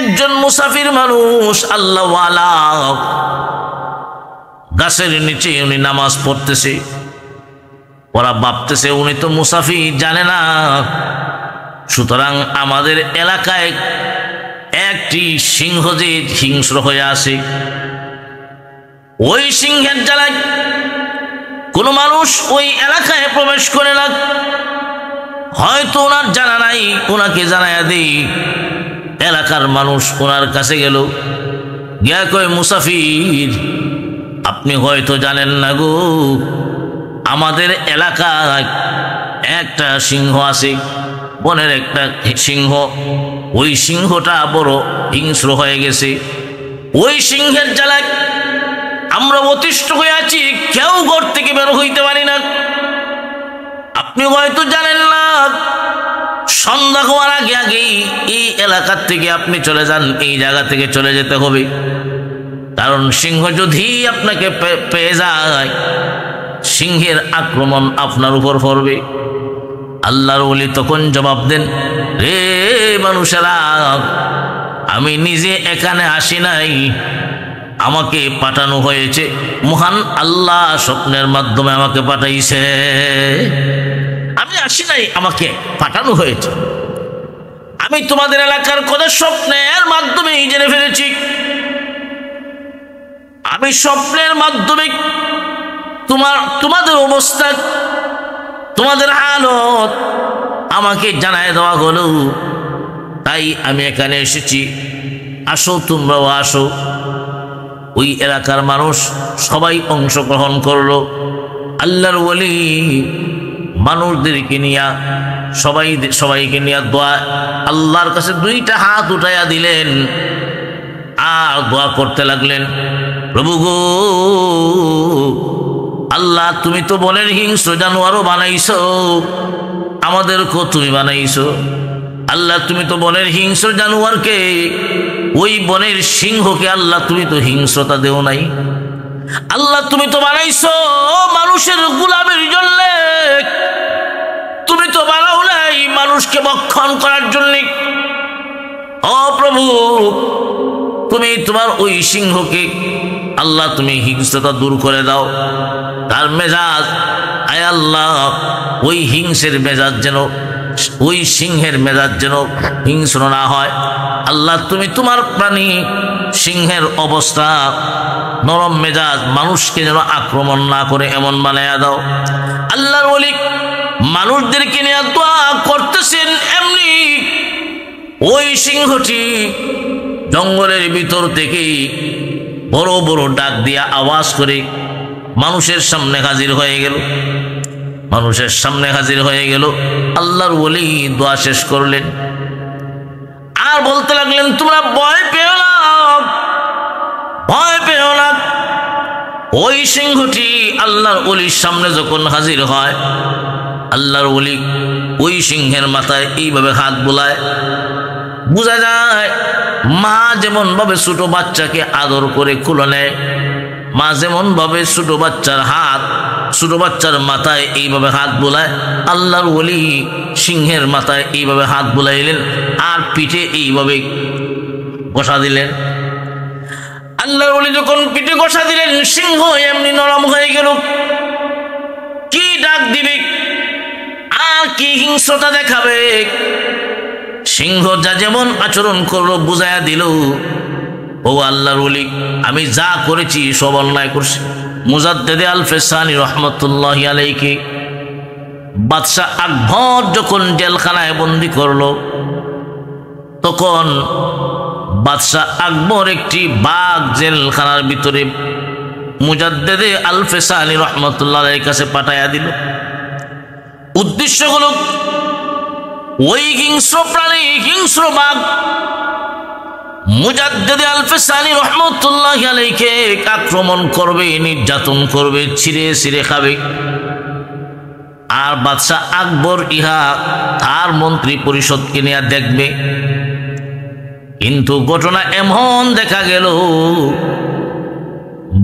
একজন মুসাফির মানুষ আল্লাহওয়ালা গাছের নিচে উনি নামাজ পড়তেছে। ওরা ভাবতেছে উনি তো মুসাফির, জানে না। সুতরাং আমাদের এলাকায় একটি সিংহ যে হিংস্র হয়ে আসে, ওই সিংহের জ্বালায় কোনো মানুষ ওই এলাকায় প্রবেশ করে না। হয়তো ওনার জানা নাই, ওনাকে জানায়া দেই। এলাকার মানুষ ওনার কাছে গেল, গিয়া কয়, মুসাফির, আপনি হয়তো জানেন না গো, আমাদের এলাকায় একটা সিংহ আছে, বনের একটা সিংহ। ওই সিংহটা বড় হিংস্র হয়ে গেছে। ওই সিংহের জ্বালায় আমরা অতিষ্ঠ হয়ে আছি, কেউ ঘর থেকে বের হইতে পারি না। আপনি হয়তো জানেন না, সন্ধ্যা হওয়ার আগে আগেই এই এলাকার থেকে আপনি চলে যান, এই জায়গা থেকে চলে যেতে হবে। কারণ সিংহ যদি আপনাকে পেয়ে যায়, সিংহের আক্রমণ আপনার উপর পড়বে। আল্লাহর ওলি তখন জবাব দেন, রে মানুষেরা, আমি নিজে এখানে আসি নাই, আমাকে পাঠানো হয়েছে। মহান আল্লাহ স্বপ্নের মাধ্যমে আমাকে পাঠাইছে। আমি আসি নাই, আমাকে পাঠানো হয়েছে। আমি তোমাদের এলাকার কথা স্বপ্নের মাধ্যমে জেনে ফেলেছি। আমি স্বপ্নের মাধ্যমে তোমাদের অবস্থা, তোমাদের হালত আমাকে জানায় দেওয়া হলো। তাই আমি এখানে এসেছি, আসো, তোমরাও আসো। ওই এলাকার মানুষ সবাই অংশগ্রহণ করলো। আল্লাহর ওলি মানুষদেরকে নিয়ে সবাইকে নিয়ে দোয়া, আল্লাহর কাছে দুইটা হাত উঠাইয়া দিলেন আর দোয়া করতে লাগলেন, প্রভু গো আল্লাহ, তুমি তো বনের হিংস্র জানোয়ারও বানাইছো, আমাদেরকেও তুমি বানাইছো। আল্লাহ, তুমি তো বনের হিংস্র জানোয়ারকে, ওই বনের সিংহকে আল্লাহ তুমি তো হিংস্রতা দেও নাই। আল্লাহ, তুমি তো বানাইছো মানুষের গোলামের জন্য, তুমি তো বানাও নাই মানুষকে ভক্ষণ করার জন্য। ও প্রভু, তুমি তোমার ওই সিংহকে আল্লাহ তুমি হিংস্রতা দূর করে দাও, তার মেজাজ, আয় আল্লাহ, ওই হিংসের মেজাজ যেন, ওই সিংহের মেজাজ যেন হিংস্র না হয়। আল্লাহ, তুমি তোমার প্রাণী সিংহের অবস্থা নরম মেজাজ, মানুষকে যেন আক্রমণ না করে এমন বানায়া দাও। আল্লাহর ওলি মানুষদেরকে নিয়ে দোয়া করতেছেন, এমনি ওই সিংহটি জঙ্গলের ভিতর থেকে বড় বড় ডাক দিয়া আওয়াজ করে মানুষের সামনে হাজির হয়ে গেল। মানুষের সামনে হাজির হয়ে গেল। আল্লাহর ওলি দোয়া শেষ করলেন আর বলতে লাগলেন, তোমরা ভয় পেও না, ভয় পেও না। ওই সিংহটি আল্লাহর ওলির সামনে যখন হাজির হয়, আল্লাহর ওলি ওই সিংহের মাথায় এইভাবে হাত বুলায়। বোঝা যায় মা যেমন ভাবে ছোট বাচ্চাকে আদর করে খুলে নেয়, মা যেমন ভাবে ছোট বাচ্চার হাত, ছোট বাচ্চার মাথায় এইভাবে হাত বুলায়, আল্লাহর ওলি সিংহের মাথায় এইভাবে হাত বুলাইলেন আর পিঠে এইভাবে বসা দিলেন। আল্লাহর ওলি যখন পিঠে বসা দিলেন, সিংহ এমনি নরম হয়ে গেল। কি ডাক দিবে আর কি হিংস্রতা দেখাবে, সিংহ যা যেমন আচরণ করলো বুঝাইয়া দিল, ও আল্লাহর ওলি, আমি যা করেছি সব অন্যায় করছি। মুজাদ্দেদে আল ফেসানি রহমতুল্লাহি আলাইহি বাদশাহ আকবর যখন জেলখানায় বন্দি করলো, তখন বাদশাহ আকবর একটি বাঘ জেলখানার ভিতরে মুজাদ্দেদে আল ফেসানি রহমতুল্লাহ আলাইহির কাছে পাঠাইয়া দিল। উদ্দেশ্য হলো ওই হিংস্র প্রাণী, হিংস্র বাঘ মুজাদ্দেদে আল ফেসানি রহমতুল্লাহি আলাইহি আক্রমণ করবে, নির্যাতন করবে, ছিঁড়ে ছিঁড়ে খাবে। আর বাদশাহ আকবর ইহা তার মন্ত্রী পরিষদকে নিয়ে দেখবে। কিন্তু ঘটনা এমন দেখা গেল,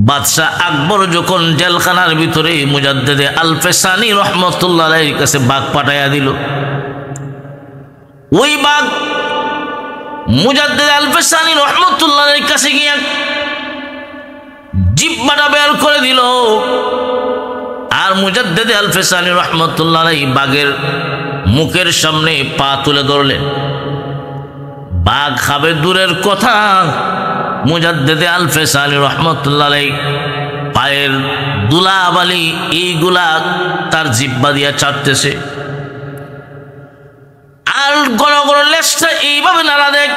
বাদশাহ আকবর যখন জেলখানার ভিতরে মুজাদ্দেদে আল ফেসানি রহমতুল্লাহ আলাইহির কাছে বাঘ পাঠাইয়া দিল, ওই বাঘ মুজাদ্দিদ আল-ফিসানি রহমতুল্লাহর কাছে গিয়ে জিহ্বাটা বের করে দিল। আর মুজাদ্দিদ আল-ফিসানি রহমতুল্লাহ বাঘের মুখের সামনে পা তুলে ধরলেন। বাঘ খাবে দূরের কথা, মুজাদ্দিদ আল-ফিসানি রহমতুল্লাহ পায়ের ধুলাবালি এইগুলা তার জিহ্বা দিয়া চাটতেছে। আর ঘন ঘন লেজটা এইভাবে নাড়া দেখ।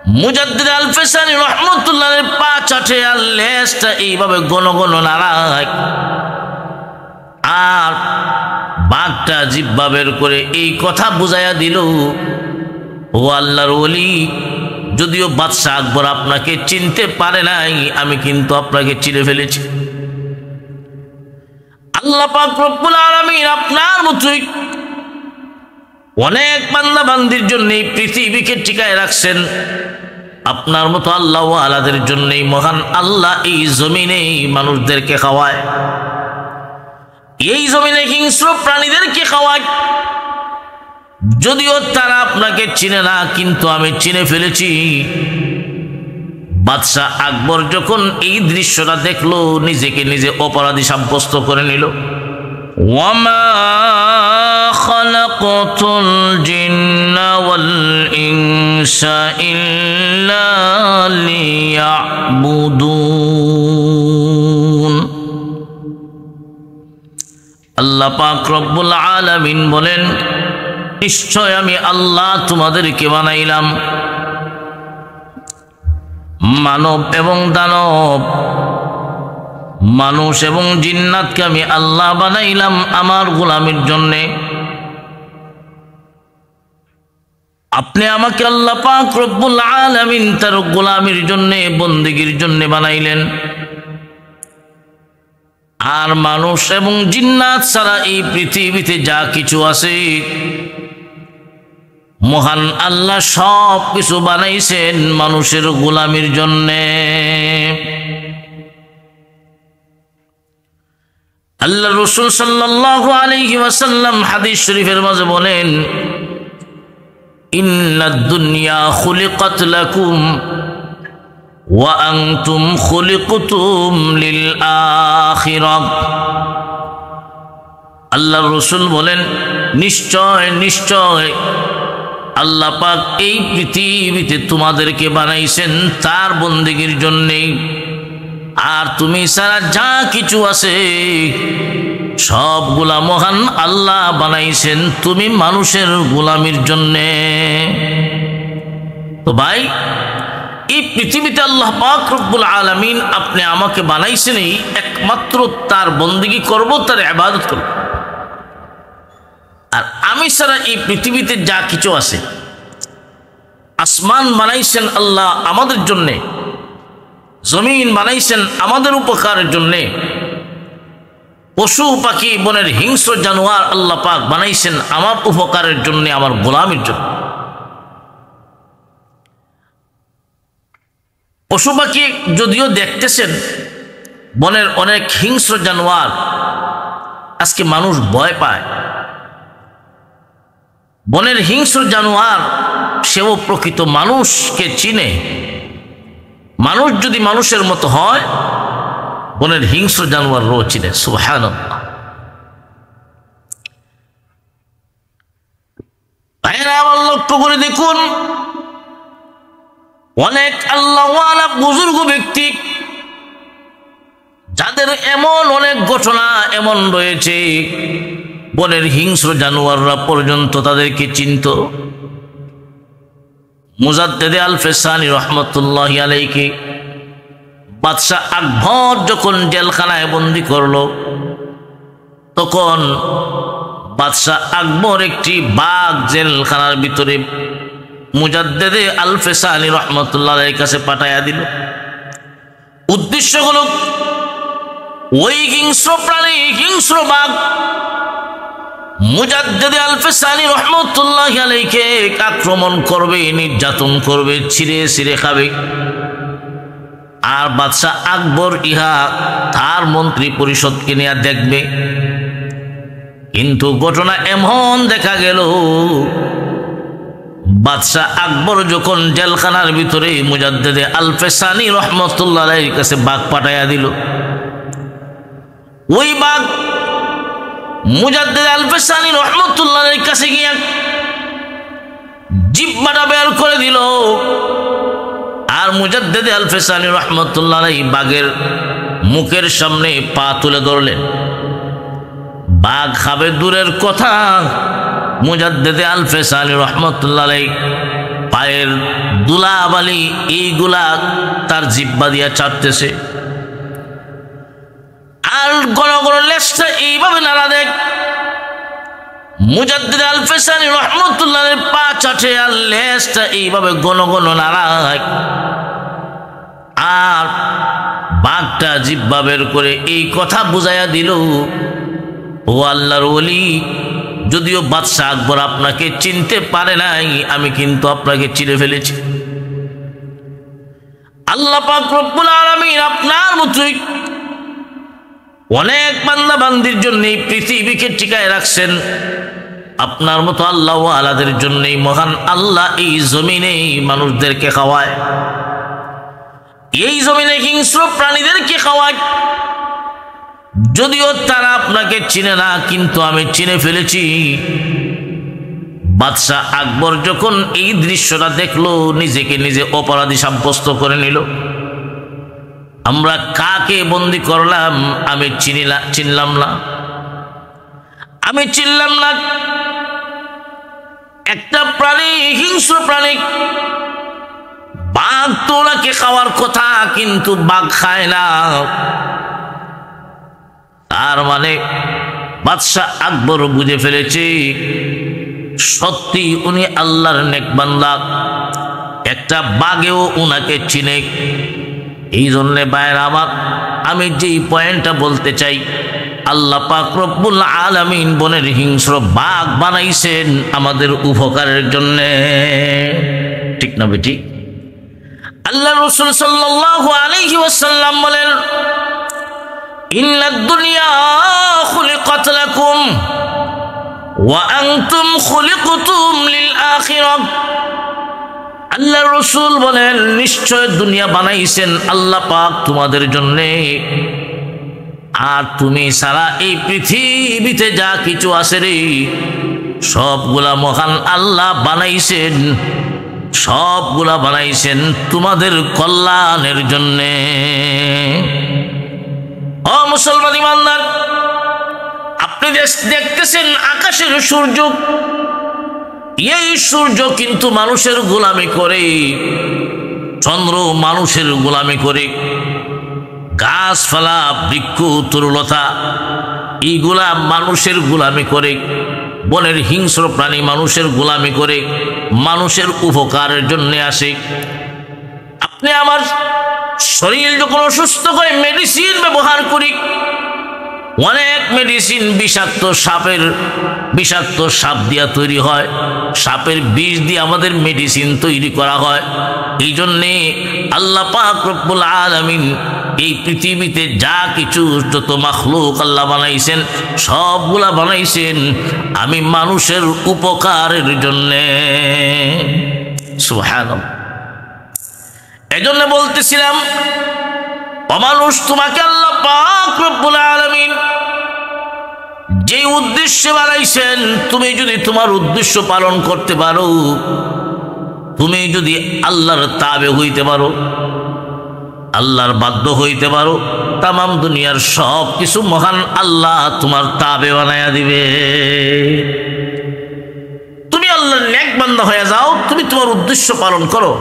মুজাদ্দিদ আল-ফিসানি রহমতুল্লাহ পা চাটে আর লেজটা এইভাবে ঘন ঘন নাড়ায়। আর বাঘটা জিহ্বা বের করে এই কথা বুঝাইয়া দিল, ও আল্লাহর ওলি, যদিও বাদশাহ আকবর আপনাকে চিনতে পারে নাই, আমি কিন্তু আপনাকে চিনে ফেলেছি। আল্লাহ পাক রব্বুল আলামিন আপনার মতোই অনেক বান্দা বান্দির জন্য পৃথিবীকে টিকায় রাখছেন। আপনার মতো আল্লাহ ওয়ালাদের জন্য মহান আল্লাহ এই জমিনে মানুষদেরকে খাওয়ায়, এই জমিনে হিংস্র প্রাণীদেরকে খাওয়ায়। যদিও তারা আপনাকে চিনে না, কিন্তু আমি চিনে ফেলেছি। বাদশাহ আকবর যখন এই দৃশ্যটা দেখলো, নিজেকে নিজে অপরাধী সাব্যস্ত করে নিল। ওয়ামা খালাকতুল জিন্না ওয়াল ইনসা ইল্লা লিয়াবুদুন। আল্লাহ পাক রব্বুল আলামিন বলেন, নিশ্চয় আমি আল্লাহ তোমাদেরকে বানাইলাম, মানব এবং দানব, মানুষ এবং জিন্নাতকে আমি আল্লাহ বানাইলাম আমার গোলামির জন্যে। আপনি আমাকে আল্লাহ পাক রব্বুল আলামিন তার গোলামির জন্যে, বন্দেগীর জন্যে বানাইলেন। আর মানুষ এবং জিন্নাত ছাড়া এই পৃথিবীতে যা কিছু আছে, মহান আল্লাহ সব কিছু বানাইছেন মানুষের গোলামির জন্যে। আল্লাহ রাসূল সাল্লাল্লাহু আলাইহি ওয়াসাল্লাম হাদিস শরীফের মাঝে বলেন, ইন্নাদ দুনিয়া খুলিকাত লাকুম ওয়া আনতুম খুলিকতুম লিল আখিরাহ। আল্লাহ রাসূল বলেন, নিশ্চয় নিশ্চয় আল্লাহ পাক এই পৃথিবীতে তোমাদেরকে বানাইছেন তার বন্দেগীর জন্যে। আর তুমি সারা যা কিছু আছে সবগুলা মহান আল্লাহ বানাইছেন তুমি মানুষের গোলামির জন্যে। তো ভাই, এই পৃথিবীতে আল্লাহ পাক রব্বুল আলামিন আপনি আমাকে বানাইছেন এই একমাত্র তার বন্দেগী করব, তার ইবাদত করব। আর আমি সারা এই পৃথিবীতে যা কিছু আছে, আসমান বানাইছেন আল্লাহ আমাদের জন্যে, জমিন বানাইছেন আমাদের উপকারের জন্যে, পশু পাখি বনের হিংস্র জানোয়ার আল্লাহ পাক বানাইছেন আমার উপকারের জন্যে, আমার গোলামির জন্য। পশু পাখি যদিও দেখতেছেন বনের অনেক হিংস্র জানোয়ার, আজকে মানুষ ভয় পায়। বনের হিংস্র জানোয়ার সেও প্রকৃত মানুষকে চিনে। মানুষ যদি মানুষের মতো হয়, বনের হিংস্র জানোয়ারও চিনে। সুবহানাল্লাহ। ভাইরা আমার লক্ষ্য করে দেখুন, অনেক আল্লাহওয়ালা বুজুর্গ ব্যক্তি যাদের এমন অনেক ঘটনা এমন রয়েছে, বনের হিংস্র জানোয়াররা পর্যন্ত তাদেরকে চিনত। মুজাদ্দিদ আল-ফিসানি রহমতুল্লাহি আলাইহি বাদশাহ আকবর যখন জেলখানায় বন্দী করলো, তখন বাদশাহ আকবর একটি বাঘ জেলখানার ভিতরে মুজাদ্দিদ আল-ফিসানি রহমতুল্লাহ আলাইহির কাছে পাঠাইয়া দিল। উদ্দেশ্য হলো ওই হিংস্র প্রাণী, হিংস্র বাঘ মুজাদ্দিদ আল-ফিসানি রহমতুল্লাহি আলাইহিকে আক্রমণ করবে, নির্যাতন করবে, ছিঁড়ে ছিঁড়ে খাবে। আর বাদশাহ আকবর ইহা তার মন্ত্রী পরিষদকে নিয়ে দেখবে। কিন্তু ঘটনা এমন দেখা গেল, বাদশাহ আকবর যখন জেলখানার ভিতরে মুজাদ্দেদে আল-ফেসানি রহমতুল্লাহ আলাইহির কাছে বাঘ পাঠাইয়া দিল, ওই বাঘ মুজাদ্দেদে আল-ফেসানি রহমতুল্লাহ আলাইহির কাছে গিয়া জিহ্বাটা বের করে দিল। আর মুজাদ্দেদে আল-ফেসানি রহমতুল্লাহ আলাইহি বাঘের মুখের সামনে পা তুলে ধরলেন। বাঘ খাবে দূরের কথা, মুজাদ্দেদে আল-ফেসানি রহমতুল্লাহ আলাইহি পায়ের ধুলাবালি এইগুলা তার জিহ্বা দিয়া চাটতেছে। আর ঘন ঘন লেজটা এইভাবে নাড়া দেখ, মুজাদ্দিদ আল-ফেসানি রহমতুল্লাহ আলাইহি পা চাটে আর লেজটা এইভাবে ঘন ঘন নাড়ায়। আর বাঘটা জিহ্বা বের করে এই কথা বুঝাইয়া দিল, ও আল্লাহর ওলি, যদিও বাদশাহ আকবর আপনাকে চিনতে পারে নাই, আমি কিন্তু আপনাকে চিনে ফেলেছি। আল্লাহ পাক রব্বুল আলামিন আপনার মতোই অনেক বান্দা বান্দির জন্য পৃথিবীকে টিকায় রাখছেন। আপনার মতো আল্লাহ ওয়ালাদের জন্যই মহান আল্লাহ এই জমিনে মানুষদেরকে খাওয়ায়, এই জমিনে হিংস্র প্রাণীদেরকে খাওয়ায়। যদিও তারা আপনাকে চিনে না, কিন্তু আমি চিনে ফেলেছি। বাদশাহ আকবর যখন এই দৃশ্যটা দেখলো, নিজেকে নিজে অপরাধী সাব্যস্ত করে নিল। আমরা কাকে বন্দী করলাম আমি চিনলাম না, আমি চিনলাম না। একটা প্রাণী, হিংস্র প্রাণী, বাঘ তো ওনাকে খাওয়ার কথা, কিন্তু বাঘ খায় না। তার মানে বাদশাহ আকবর বুঝে ফেলেছে সত্যি উনি আল্লাহর নেক বান্দা, একটা বাঘেও উনাকে চিনে। এই জন্যে ভাইরা আমার, আমি যেই পয়েন্টটা বলতে চাই, আল্লাহ পাক রব্বুল আলামিন বনের হিংস্র বাঘ বানাইছেন আমাদের উপকারের জন্যে, ঠিক না বেটি? আল্লাহ রাসূল সাল্লাল্লাহু আলাইহি ওয়াসাল্লাম বলেন, ইন্নাদ দুনিয়া খুলিকাত লাকুম ওয়া আনতুম খুলিকতুম লিল আখিরাহ। আল্লাহ রাসূল বলেন, নিশ্চয় দুনিয়া বানাইছেন আল্লাহ পাক তোমাদের জন্যে, আর তুমি সারা এই পৃথিবীতে যা কিছু আছে রে, সবগুলা মহান আল্লাহ বানাইছেন, সবগুলা বানাইছেন তোমাদের কল্যাণের জন্যে। ও মুসলমান ইমানদার, আপনি দেখতেছেন আকাশের সূর্য, এই সূর্য কিন্তু মানুষের গোলামি করে, চন্দ্র মানুষের গোলামি করে, গাছপালা বৃক্ষ তরুলতা এইগুলা মানুষের গোলামি করে, বনের হিংস্র প্রাণী মানুষের গোলামি করে, মানুষের উপকারের জন্য আসে। আপনি আমার শরীর যখন অসুস্থ করে মেডিসিন ব্যবহার করি, অনেক মেডিসিন বিষাক্ত সাপ দিয়া তৈরি হয়, সাপের বিষ দিয়ে আমাদের মেডিসিন তৈরি করা হয়। এই জন্যে আল্লাহ পাক রব্বুল আলামিন এই পৃথিবীতে যা কিছু যত মাখলুক আল্লাহ বানাইছেন, সবগুলা বানাইছেন আমি মানুষের উপকারের জন্যে। সুবহানাল্লাহ। এজন্য বলতেছিলাম, অমানুষ, তোমাকে আল্লাহ পাক রব্বুল আলামিন যে উদ্দেশ্যে বানাইছেন, তুমি যদি তোমার উদ্দেশ্য পালন করতে পারো, তুমি যদি আল্লাহর তাবে হইতে পারো, আল্লাহর বাধ্য হইতে পারো, তামাম দুনিয়ার সব কিছু মহান আল্লাহ তোমার তাবে বানায়া দিবে। তুমি আল্লাহর নেক বান্দা হয়ে যাও, তুমি তোমার উদ্দেশ্য পালন করো,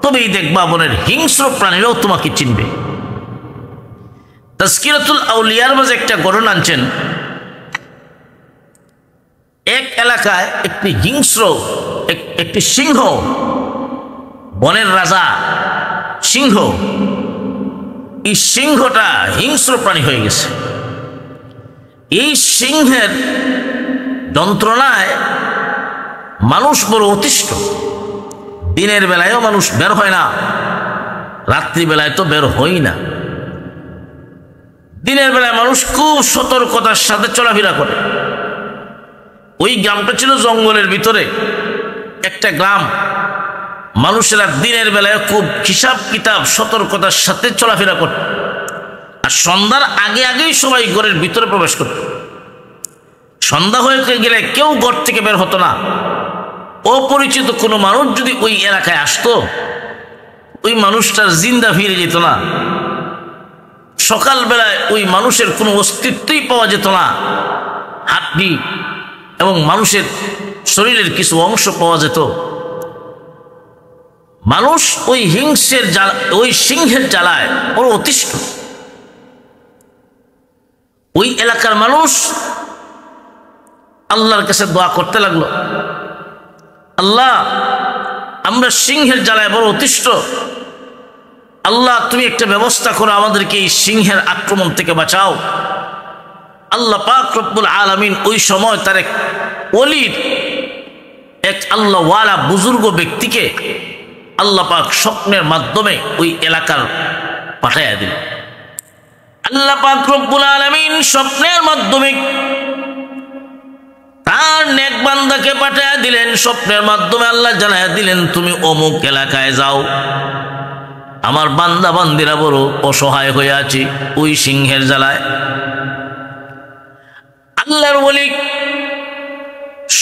তবেই দেখবা বনের হিংস্র প্রাণীরাও তোমাকে চিনবে। তাজকিরাতুল আউলিয়ার মাঝে একটা ঘটনা আনছেন। এক এলাকায় একটি সিংহ, বনের রাজা সিংহ, এই সিংহটা হিংস্র প্রাণী হয়ে গেছে। এই সিংহের যন্ত্রণায় মানুষ বড় অতিষ্ঠ। দিনের বেলায়ও মানুষ বের হয় না, রাত্রিবেলায় তো বের হই না। দিনের বেলায় মানুষ খুব সতর্কতার সাথে চলাফেরা করে। ওই গ্রামটা ছিল জঙ্গলের ভিতরে, একটা গ্রাম, মানুষেরা দিনের বেলায় খুব হিসাব কিতাব সতর্কতার সাথে চলাফেরা করত, আর সন্ধ্যার আগে আগেই সবাই ঘরের ভিতরে প্রবেশ করত। সন্ধ্যা হয়ে গেলে কেউ ঘর থেকে বের হতো না। অপরিচিত কোনো মানুষ যদি ওই এলাকায় আসতো, ওই মানুষটার জিন্দা ফিরে যেত না। সকালবেলায় ওই মানুষের কোনো অস্তিত্বই পাওয়া যেত না। হাড্ডি এবং মানুষের শরীরের কিছু অংশ পাওয়া যেত। মানুষ ওই সিংহের জ্বালায় বড় অতিষ্ঠ। ওই এলাকার মানুষ আল্লাহর কাছে দোয়া করতে লাগলো, আল্লাহ, আমরা সিংহের জ্বালায় বড় অতিষ্ঠ। আল্লাহ, তুমি একটা ব্যবস্থা করো, আমাদেরকে এই সিংহের আক্রমণ থেকে বাঁচাও। আল্লাহ পাক রব্বুল আলামিন ওই সময় তার এক ওলির, এক আল্লাহওয়ালা বুজুর্গ ব্যক্তিকে আল্লাহ পাক স্বপ্নের মাধ্যমে ওই এলাকার পাঠাইয়া দিল। আল্লাহ পাক রব্বুল আলামিন স্বপ্নের মাধ্যমে তার নেক বান্দাকে পাঠাইয়া দিলেন। স্বপ্নের মাধ্যমে আল্লাহ জানাইয়া দিলেন, তুমি অমুক এলাকায় যাও, আমার বান্দা বান্দিরা বড় অসহায় হয়ে আছে ওই সিংহের জ্বালায়। আল্লাহর ওলি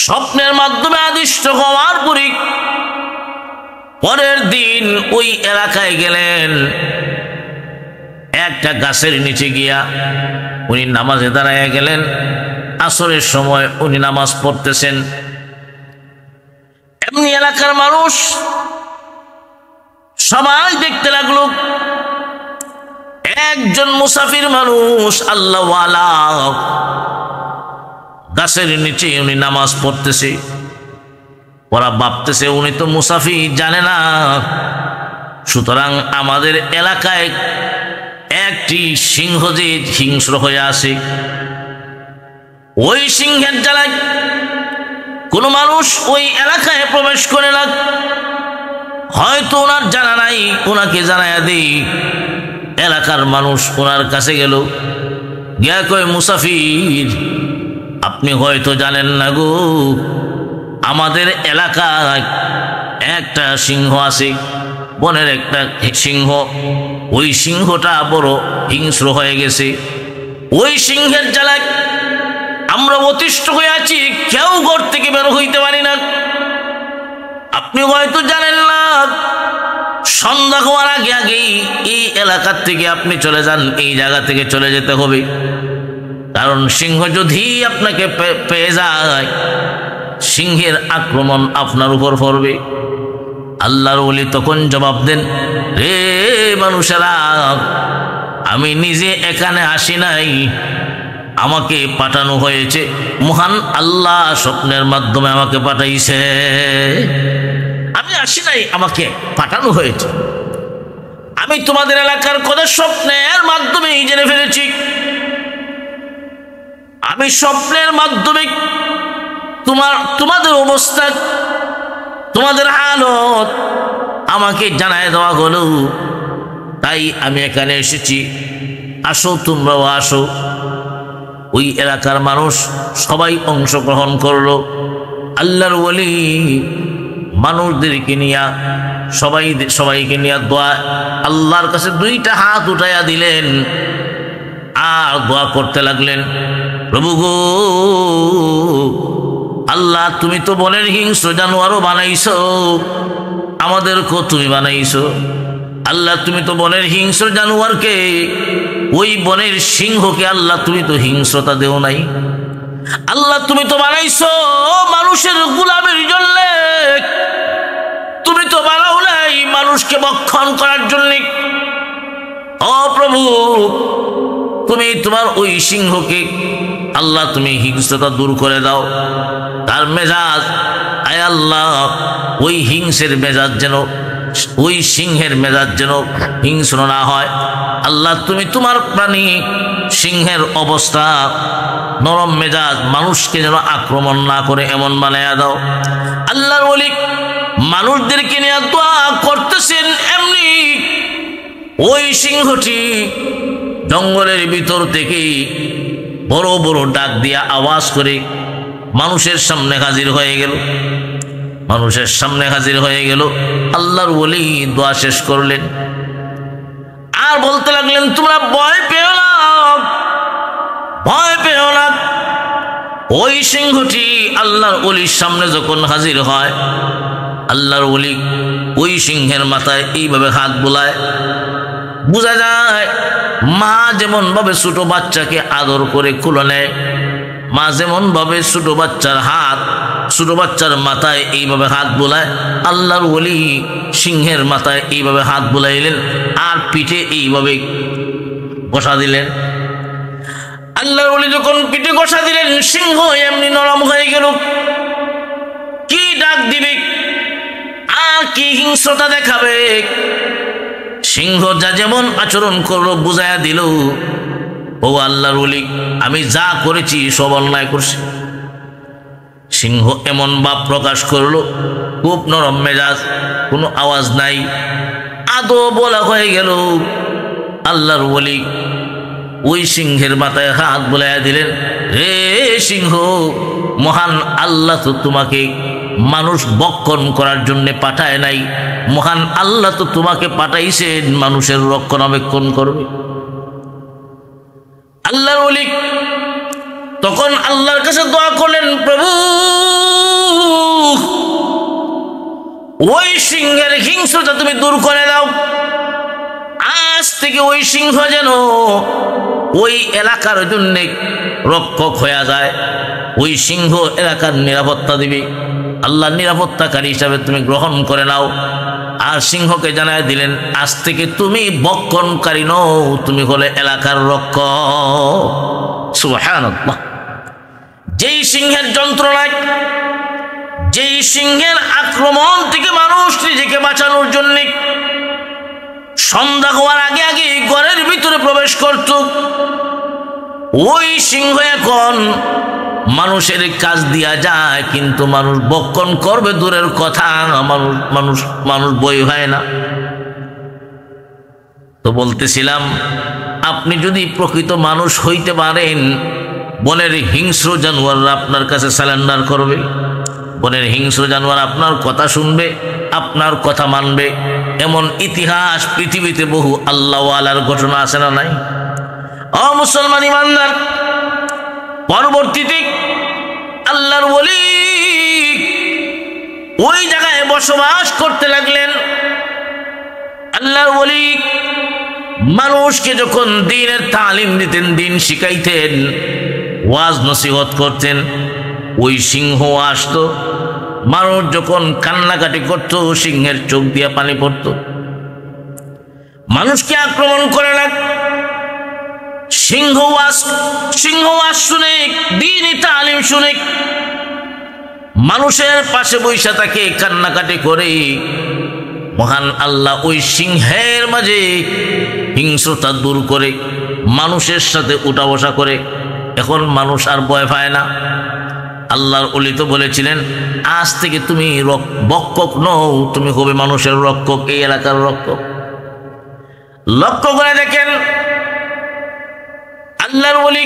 স্বপ্নের মাধ্যমে আদিষ্ট হওয়ার পরের দিন ওই এলাকায় গেলেন। একটা গাছের নিচে গিয়া উনি নামাজে দাঁড়াইয়া গেলেন। আসরের সময় উনি নামাজ পড়তেছেন। এমনি এলাকার মানুষ সবাই দেখতে লাগলো, একজন মুসাফির মানুষ আল্লাহওয়ালা গাছের নিচে উনি নামাজ পড়তেছে। ওরা ভাবতেছে উনি তো মুসাফির, জানে না, সুতরাং আমাদের এলাকায় একটি সিংহ যে হিংস্র হয়ে আসে, ওই সিংহের জ্বালায় কোন মানুষ ওই এলাকায় প্রবেশ করে না। হয়তো ওনার জানা নাই, ওনাকে জানাইয়া দেই। এলাকার মানুষ ওনার কাছে গেল, গিয়া কয়, মুসাফির, আপনি হয়তো জানেন না গো, আমাদের এলাকায় একটা সিংহ আছে, বনের একটা সিংহ। ওই সিংহটা বড় হিংস্র হয়ে গেছে। ওই সিংহের জ্বালায় আমরা অতিষ্ঠ হয়ে আছি, কেউ ঘর থেকে বের হইতে পারি না। আপনি হয়তো জানেন না, সন্ধ্যা হওয়ার আগে আগেই এই এলাকার থেকে আপনি চলে যান, এই জায়গা থেকে চলে যেতে হবে, কারণ সিংহ যদি আপনাকে পেয়ে যায়, সিংহের আক্রমণ আপনার উপর পড়বে। আল্লাহর ওলি তখন জবাব দেন, রে মানুষেরা, আমি নিজে এখানে আসি নাই, আমাকে পাঠানো হয়েছে, মহান আল্লাহ স্বপ্নের মাধ্যমে আমাকে পাঠাইছে। আমি আসি নাই, আমাকে পাঠানো হয়েছে। আমি তোমাদের এলাকার কথা স্বপ্নের মাধ্যমে জেনে ফেলেছি। আমি স্বপ্নের মাধ্যমে তোমাদের অবস্থা, তোমাদের হালত আমাকে জানায় দেওয়া হলো, তাই আমি এখানে এসেছি। আসো, তোমরাও আসো। ওই এলাকার মানুষ সবাই অংশগ্রহণ করলো। আল্লাহর ওলি মানুষদেরকে নিয়ে সবাইকে নিয়ে দোয়া, আল্লাহর কাছে দুইটা হাত উঠাইয়া দিলেন আর দোয়া করতে লাগলেন, প্রভু গো, আল্লাহ, তুমি তো বনের হিংস্র জানোয়ারও বানাইছো, আমাদেরকেও তুমি বানাইছো। আল্লাহ, তুমি তো বনের হিংস্র জানোয়ারকে, ওই বনের সিংহকে, আল্লাহ তুমি তো হিংস্রতা দেও নাই। আল্লাহ, তুমি তো বানাইছো মানুষের গোলামের জন্য, তুমি তো বানাও নাই মানুষকে ভক্ষণ করার জন্য। ও প্রভু, তুমি তোমার ওই সিংহকে, আল্লাহ তুমি হিংস্রতা দূর করে দাও, তার মেজাজ, আয় আল্লাহ, ওই হিংসের মেজাজ যেন, ওই সিংহের মেজাজ যেন হিংস্র না হয়। আল্লাহ, তুমি তোমার প্রাণী সিংহের অবস্থা নরম মেজাজ, মানুষকে যেন আক্রমণ না করে এমন বানায়া দাও। আল্লাহর ওলি মানুষদেরকে নিয়ে দোয়া করতেছেন, এমনি ওই সিংহটি জঙ্গলের ভিতর থেকে বড় বড় ডাক দিয়া আওয়াজ করে মানুষের সামনে হাজির হয়ে গেল। মানুষের সামনে হাজির হয়ে গেল। আল্লাহর ওলি দোয়া শেষ করলেন আর বলতে লাগলেন, তোমরা ভয় পেও না, ভয় পেও না। ওই সিংহটি আল্লাহর ওলির সামনে যখন হাজির হয়, আল্লাহর ওলি ওই সিংহের মাথায় এইভাবে হাত বুলায়। বোঝা যায় মা যেমন ভাবে ছোট বাচ্চাকে আদর করে কুলে নেয়, মা যেমন ভাবে ছোট বাচ্চার হাত, ছোট বাচ্চার মাথায় এইভাবে হাত বুলায়, আল্লাহর ওলি সিংহের মাথায় এইভাবে হাত বুলাইলেন আর পিঠে এইভাবে বসা দিলেন। আল্লাহর ওলি যখন পিঠে বসা দিলেন, সিংহ এমনি নরম হয়ে গেল। কি ডাক দিবে আর কি হিংস্রতা দেখাবে, সিংহ যা যেমন আচরণ করলো বুঝাইয়া দিল, ও আল্লাহর ওলি আমি যা করেছি সব অন্যায় করছি। সিংহ এমন ভাব প্রকাশ করলো, খুব নরম মেজাজ, কোনো আওয়াজ নাই, আদো বলা হয়ে গেল। আল্লাহর ওলি ওই সিংহের মাথায় হাত বুলাইয়া দিলেন, হে সিংহ, মহান আল্লাহ তো তোমাকে মানুষ বক্ষণ করার জন্য পাঠায় নাই, মহান আল্লাহ তো তোমাকে পাঠাইছেন মানুষের রক্ষণাবেক্ষণ করবে। আল্লাহর ওলি তখন আল্লাহর কাছে দোয়া করলেন, প্রভু ওই সিংহের হিংস্রতা তুমি দূর করে দাও, আজ থেকে ওই সিংহ যেন ওই এলাকার জন্য রক্ষক হয়ে যায়, ওই সিংহ এলাকার নিরাপত্তা দিবে, আল্লাহর নিরাপত্তাকারী হিসাবে তুমি গ্রহণ করে নাও। আর সিংহকে জানায় দিলেন, আজ থেকে তুমি বক্ষণকারী নও, তুমি হলে এলাকার রক্ষক। সুবহানাল্লাহ। যেই সিংহের যন্ত্রণায়, যেই সিংহের আক্রমণ থেকে মানুষ নিজেকে বাঁচানোর জন্য সন্ধ্যা হওয়ার আগে আগে ঘরের ভিতরে প্রবেশ করত, ওই সিংহ এখন মানুষের কাজ দিয়া যায়, কিন্তু মানুষ বক্ষণ করবে দূরের কথা, মানুষ বই হয় না। তো বলতেছিলাম, আপনি যদি প্রকৃত মানুষ হইতে পারেন, বনের হিংস্র জানোয়াররা আপনার কাছে সারেন্ডার করবে, বনের হিংস্র জানোয়ার আপনার কথা শুনবে, আপনার কথা মানবে। এমন ইতিহাস পৃথিবীতে বহু আল্লাহওয়ালার ঘটনা আছে না নাই? ও মুসলমান ইমানদার, পরবর্তীতে আল্লাহর ওলি ওই জায়গায় বসবাস করতে লাগলেন। আল্লাহর ওলি মানুষকে যখন দ্বীনের তালিম দিতেন, দ্বীন শিখাইতেন, ওয়াজ নসিহত করতেন, ওই সিংহ আসতো। মানুষ যখন কান্নাকাটি করত, সিংহের চোখ দিয়ে পানি পড়ত। মানুষকে আক্রমণ করে না, সিংহ ওয়াজ শুনে, দ্বীনি তালিম শুনে মানুষের পাশে বৈশা থাকে, কান্নাকাটি করে। মহান আল্লাহ ওই সিংহের মাঝে হিংস্রতা দূর করে মানুষের সাথে উঠা বসা করে। এখন মানুষ আর ভয় পায় না। আল্লাহর ওলি তো বলেছিলেন, আজ থেকে তুমি বক্ষক নও, তুমি হবে মানুষের রক্ষক, এই এলাকার রক্ষক। লক্ষ্য করে দেখেন, আল্লাহর ওলি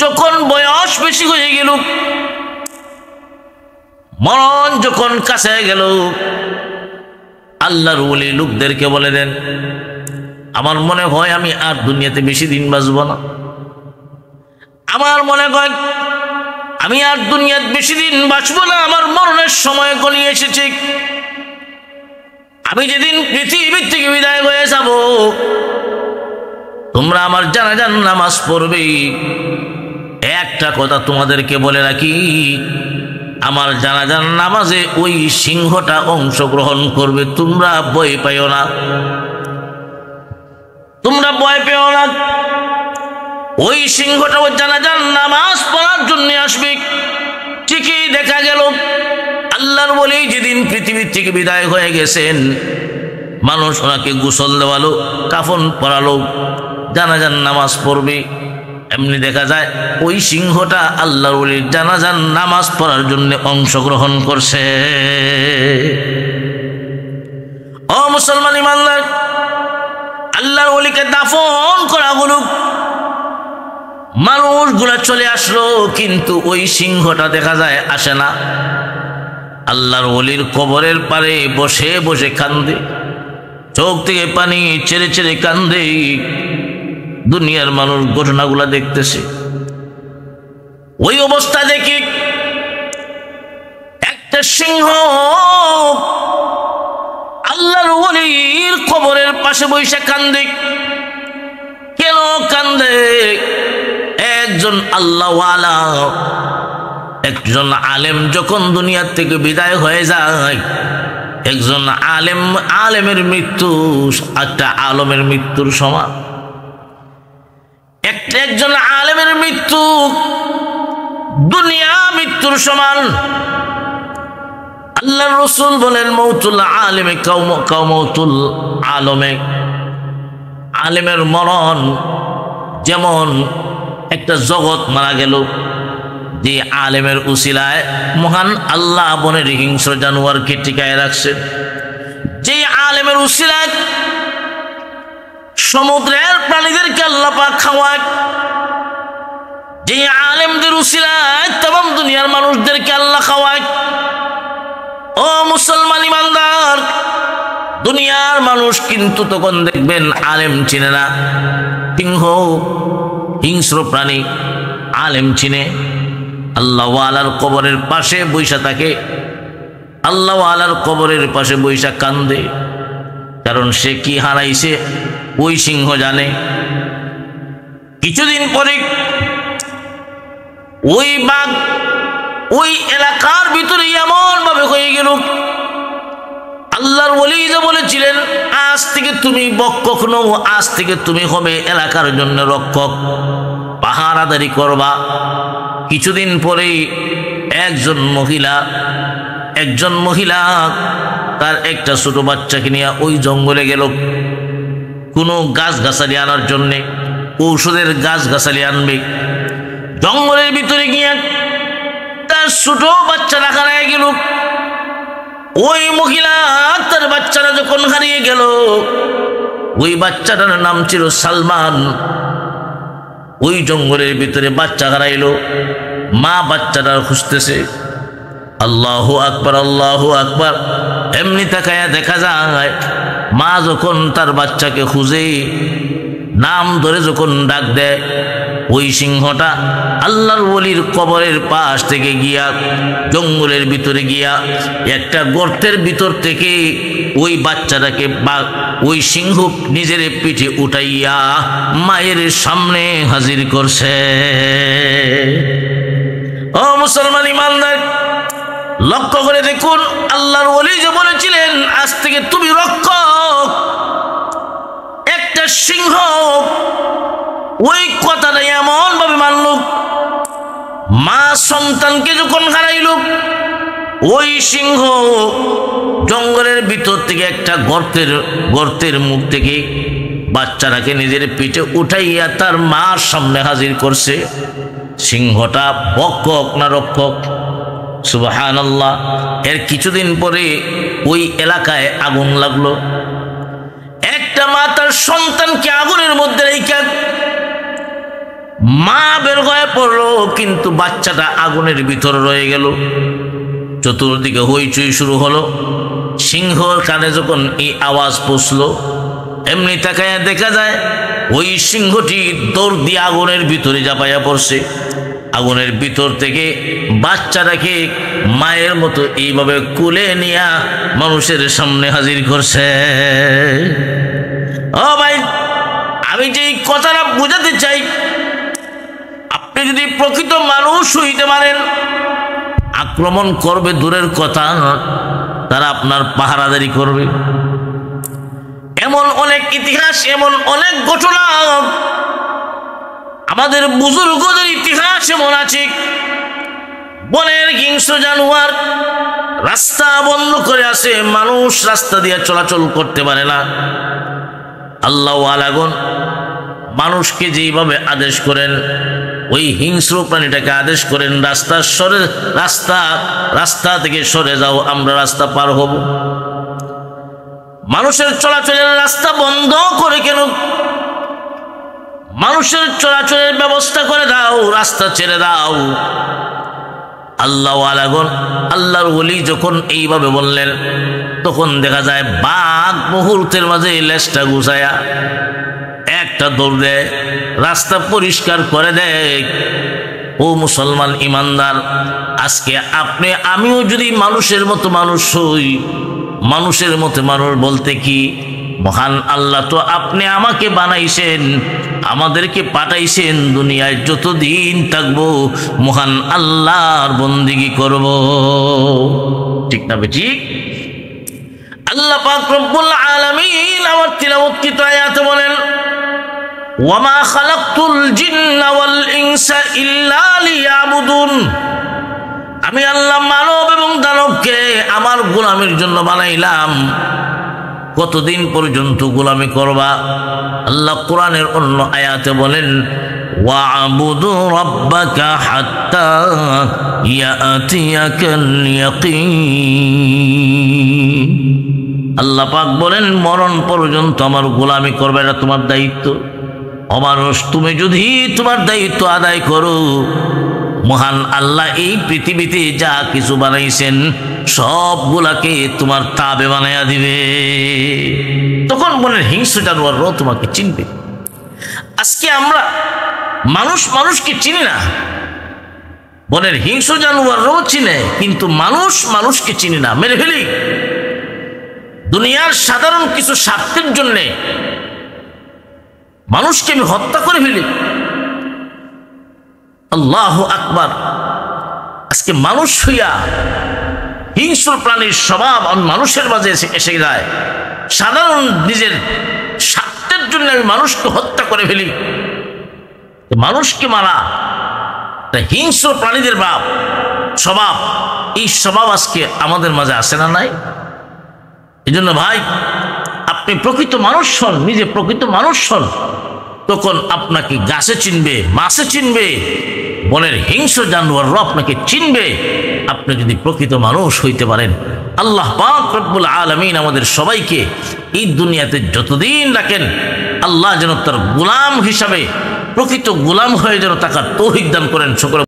যখন বয়স বেশি হয়ে গেল, মরণ যখন কাছে গেল, আল্লাহর ওলি লোকদেরকে বলে দেন, আমার মনে হয় আমি আর দুনিয়াতে বেশি দিন বাঁচব না, আমার মনে হয় আমি আর দুনিয়াতে বেশি দিন বাঁচব না, আমার মরণের সময় গলিয়ে এসেছে। আমি যেদিন পৃথিবীর থেকে বিদায় হয়ে যাব, তোমরা আমার জানাজার নামাজ পড়বে। একটা কথা তোমাদেরকে বলে রাখি, আমার জানাজার নামাজে ওই সিংহটা অংশগ্রহণ করবে, তোমরা ভয় পাইও না, তোমরা ভয় পেও না। ওই সিংহটা ওই জানাজার নামাজ পড়ার জন্য আসবে। ঠিকই দেখা গেল, আল্লাহর ওলি যেদিন পৃথিবীর থেকে বিদায় হয়ে গেছেন, মানুষ ওনাকে গোসল দেওয়ালো, কাফন পরালো, জানাজার নামাজ পড়বে। এমনি দেখা যায় ওই সিংহটা আল্লাহর ওলির জানাজার নামাজ পড়ার জন্য অংশগ্রহণ করছে। ও মুসলমান ইমানদার, আল্লাহর ওলিকে দাফন করা হলো, মানুষগুলা চলে আসলো, কিন্তু ওই সিংহটা দেখা যায় আসে না। আল্লাহর ওলির কবরের পারে বসে বসে কান্দে, চোখ থেকে পানি ছেড়ে ছেড়ে কান্দে। দুনিয়ার মানুষ ঘটনাগুলা দেখতেছে। ওই অবস্থা দেখি একটা সিংহ আল্লাহর ওলির কবরের পাশে বসে কান্দে। কেন কান্দে? একজন আল্লাহওয়ালা, একজন আলেম যখন দুনিয়ার থেকে বিদায় হয়ে যায়, একজন আলেমের মৃত্যু একটা আলমের মৃত্যুর সমান। একজন আলেমের মৃত্যু দুনিয়া মৃত্যুর সমান। আল্লাহর রাসূল বলেন, মৌতুল আলেমে কাউমতুল আলমে, আলেমের মরণ যেমন একটা জগৎ মারা গেল, যে আলেমের উসিলায় মহান আল্লাহ বনের হিংস্র জানোয়ারকে টিকায় রাখছেন, যে আলেমের উসিলায় সমুদ্রের প্রাণীদেরকে আল্লাহ পাক খাওয়ায়, যে আলেমদের উসিলায় तमाम দুনিয়ার মানুষদেরকে আল্লাহ খাওয়ায়। ও মুসলমান ইমানদার, দুনিয়ার মানুষ কিন্তু তখন দেখবেন আলেম চিনে না। সিংহ হিংস্র প্রাণী আলেম চিনে। আল্লাহওয়ালার কবরের পাশে বৈশা থাকে, আল্লাহওয়ালার কবরের পাশে বৈশা কান্দে। কারণ সে কি হারাইছে ওই সিংহ জানে। কিছুদিন পরে ওই বাঘ ওই এলাকার ভিতরে এমন ভাবে হয়ে গেল, আল্লাহর ওলি যে বলেছিলেন আজ থেকে তুমি বক্ষক নও, আজ থেকে তুমি হবে এলাকার জন্য রক্ষক, পাহারাদারি করবা। কিছুদিন পরেই একজন মহিলা তার একটা ছোট বাচ্চাকে নিয়ে ওই জঙ্গলে গেল কোনো গাছগাছালি আনার জন্যে, ঔষধের গাছগাছালি আনবে। জঙ্গলের ভিতরে গিয়ে তার ছোট বাচ্চারা হারিয়ে গেল। ওই মহিলা তার বাচ্চারা যখন হারিয়ে গেল, ওই বাচ্চাটার নাম ছিল সালমান। ওই জঙ্গলের ভিতরে বাচ্চা হারাইল, মা বাচ্চাটার খুঁজতেছে। আল্লাহু আকবার, আল্লাহু আকবার। এমনি তাকায়া দেখা যায় মা যখন তার বাচ্চাকে খুঁজে নাম ধরে যখন ডাক দেয়, ওই সিংহটা আল্লাহর ওলির কবরের পাশ থেকে গিয়া জঙ্গলের ভিতরে গিয়া একটা গর্তের ভিতর থেকে ওই বাচ্চাটাকে ওই সিংহ নিজের পিঠে উঠাইয়া মায়ের সামনে হাজির করছে। ও মুসলমান ইমানদার, লক্ষ্য করে দেখুন, আল্লাহর ওলি যে বলেছিলেন আজ থেকে তুমি রক্ষক, একটা সিংহ ওই কথাটা এমন ভাবে মানল। মা সন্তানকে যখন হারাইল, ওই সিংহ জঙ্গলের ভিতর থেকে একটা গর্তের মুখ থেকে বাচ্চাটাকে নিজের পিঠে উঠাইয়া তার মার সামনে হাজির করছে। সিংহটা ভক্ষক না রক্ষক? সুবহানাল্লাহ। এর কিছুদিন পরে ওই এলাকায় আগুন লাগলো। একটা মা তার সন্তানকে আগুনের মধ্যে রেখে মা বের হয়ে পড়লো, কিন্তু বাচ্চাটা আগুনের ভিতরে রয়ে গেল। চতুর্দিকে হইচই শুরু হলো। সিংহর কানে যখন এই আওয়াজ পৌঁছলো, এমনি তাকায় দেখা যায় ওই সিংহটি দৌড় দিয়ে আগুনের ভিতরে ঝাঁপাইয়া পড়ছে। আগুনের ভিতর থেকে বাচ্চাটাকে মায়ের মতো এইভাবে কুলে নিয়ে মানুষের সামনে হাজির করছে। ও ভাই, আমি যে কথাটা বোঝাতে চাই, আপনি যদি প্রকৃত মানুষ হইতে পারেন, আক্রমণ করবে দূরের কথা, তারা আপনার পাহারাদারি করবে। এমন অনেক ইতিহাস, এমন অনেক ঘটনা আমাদের বুজুর্গদের ইতিহাস এমন আছে। বনের হিংস্র জানোয়ার রাস্তা বন্ধ করে আছে, মানুষ রাস্তা দিয়ে চলাচল করতে পারে না। আল্লাহ আলাগুন মানুষকে যেইভাবে আদেশ করেন, ওই হিংস্র প্রাণীটাকে আদেশ করেন রাস্তা থেকে সরে যাও, আমরা রাস্তা পার হব। মানুষের চলাচলের রাস্তা বন্ধ করে কেন? মানুষের চলাচলের ব্যবস্থা করে দাও, রাস্তা ছেড়ে দাও। আল্লাহ ওয়ালাগণ, আল্লাহর ওলি যখন এইভাবে বললেন, তখন দেখা যায় বাঘ মুহূর্তের মাঝে লেজটা গুছায়া একটা দৌড় দেয়, রাস্তা পরিষ্কার করে দেয়। ও মুসলমান ইমানদার, আজকে আপনি আমিও যদি মানুষের মতো মানুষ হই, মানুষের মতো মানুষ বলতে কি, মহান আল্লাহ তো আপনি আমাকে বানাইছেন, আমাদেরকে পাঠাইছেন দুনিয়ায়, যতদিন থাকবো মহান আল্লাহর বন্দেগী করব, ঠিক না ঠিক? আল্লাহ পাক রব্বুল আলামিন আমার তিলাওয়াতকৃত আয়াতে বলেন, ওয়ামা খালাকতুল জিন্না ওয়াল ইনসা ইল্লা লিয়াবুদুন, আমি আল্লাহ মানব এবং দানবকে আমার গোলামের জন্য বানাইলাম। কতদিন পর্যন্ত গোলামি করবা? আল্লাহ কোরআনের অন্য আয়াতে বলেন, ওয়া'বুদু রাব্বাকা হাত্তা ইয়াতিয়াকাল ইয়াকিন। আল্লাহ পাক বলেন, মরণ পর্যন্ত আমার গোলামি করবে, এটা তোমার দায়িত্ব। অমানুষ, তুমি যদি তোমার দায়িত্ব আদায় করো, মহান আল্লাহ এই পৃথিবীতে যা কিছু বানাইছেন সবগুলাকে তোমার তাবে বানাইয়া দিবে। তখন বলেন হিংস্র জানোয়াররাও তোমাকে চিনবে। আজকে আমরা মানুষ মানুষকে চিনি না, বলেন হিংস্র জানোয়াররাও চিনে, কিন্তু মানুষ মানুষকে চিনি না, মেরে ফেলি। দুনিয়ার সাধারণ কিছু স্বার্থের জন্যে মানুষকে আমি হত্যা করে ফেলি। আল্লাহু আকবার। আজকে মানুষ হইয়া হিংস্র প্রাণীর স্বভাব মানুষের মাঝে এসে যায়। সাধারণ নিজের স্বার্থের জন্য আমি মানুষকে হত্যা করে ফেলি। মানুষকে মারা হিংস্র প্রাণীদের স্বভাব, এই স্বভাব আজকে আমাদের মাঝে আসে না নাই? এই জন্য ভাই, আপনি প্রকৃত মানুষ হন, নিজে প্রকৃত মানুষ হন, তখন আপনাকে গাছে চিনবে, মাছে চিনবে, বনের হিংস্র জানোয়ারও আপনাকে চিনবে, আপনি যদি প্রকৃত মানুষ হইতে পারেন। আল্লাহ পাক রব্বুল আলামিন আমাদের সবাইকে এই দুনিয়াতে যতদিন রাখেন, আল্লাহ যেন তার গোলাম হিসাবে, প্রকৃত গোলাম হয়ে যেন থাকার তৌফিক দান করেন। সকল